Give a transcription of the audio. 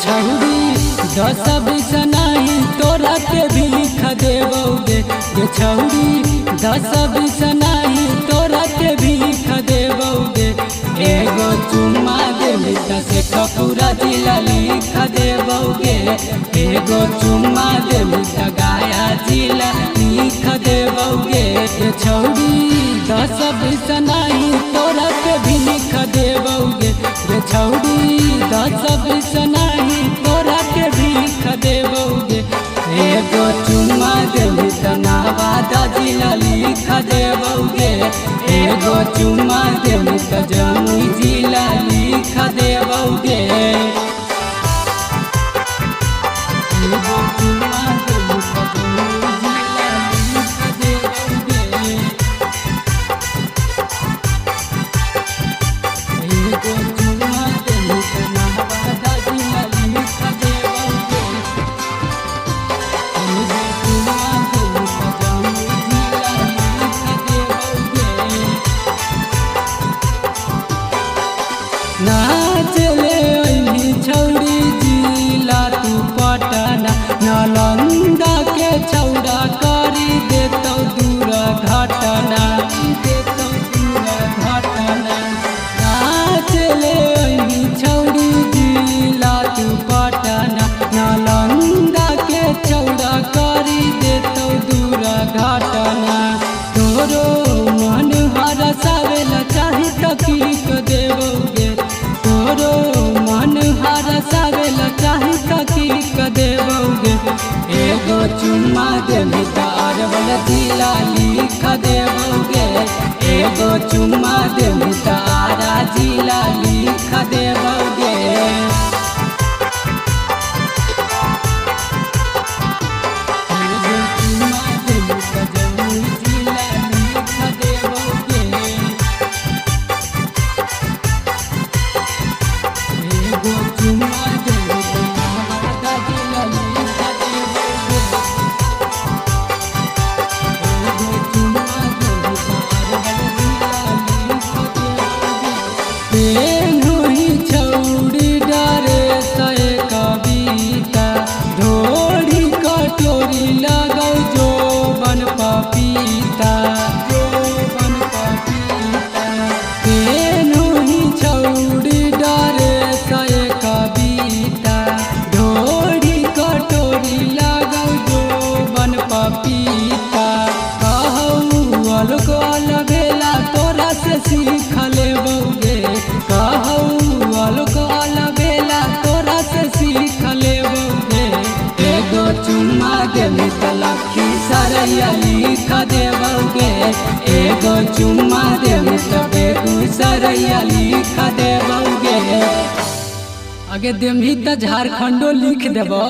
छौरी 10-20 नहीं तोरा के भी लिख देबोगे गे छौरी 10-20 नहीं तोरा के भी लिख देबोगे एगो चुम्मा देबी त से पूरा जिला लिख देबोगे एगो चुम्मा देबी त गया जिला लिख देबोगे गे छौरी 10-20 नहीं तोरा के भी लिख देबोगे गे छौरी 10-20 नहीं तोरा के भी लिख देबोगे एगो चुम्मा देबी त नवादा जिला लिख देबोगे एगो चुम्मा देबी त जमुई जिला लिख देबोगे एगो चुम्मा देबी त जमुई जिला लिख देबोगे एगो चुम्मा देबी त नवादा जिला लिख देबोगे एगो चुम्मा देबी त जमुई जिला लिख देबोगे नाच ले ओइनी छौरी जिला तू पटना नालंदा के छौरा करी देतौ दूर घटना नाच ले ओइनी छौरी जिला तू पटना नालंदा के छौरा करी देतौ दूर घटना तोरो मन हरसावेला चाही त किक देबोगे तोरो मन हरसावेला चाही त किक देबोगे एगो चुम्मा देबी त अरवल जिला लिख देबोगे एगो चुम्मा देबी त आरा जिला लिख देबोगे एगो चुम्मा देबी त जमुई जिला लिख देबोगे एगो चुम्मा देबी त नवादा जिला लिख देबोगे एगो चुम्मा देबी त अरवल जिला लिख देबोगे पेन्हुई छौरी डरे सए कविता ढोरी कटोरी लगौ जोबन पपीता पेन्हुई छौरी डरे सए कविता ढोरी कटोरी लगौ जोबन पपीता कहू अलगो अलबेला तोरा से सीख लेबोगे कहू अलगो अलबेला तोरा से सीख लेबोगे एगो चुम्मा देबी त लखीसराय लिख देबोगे एगो चुम्मा देबी त बेगूसराय लिख देबोगे आगे देबी त झारखंडो लिख देबो।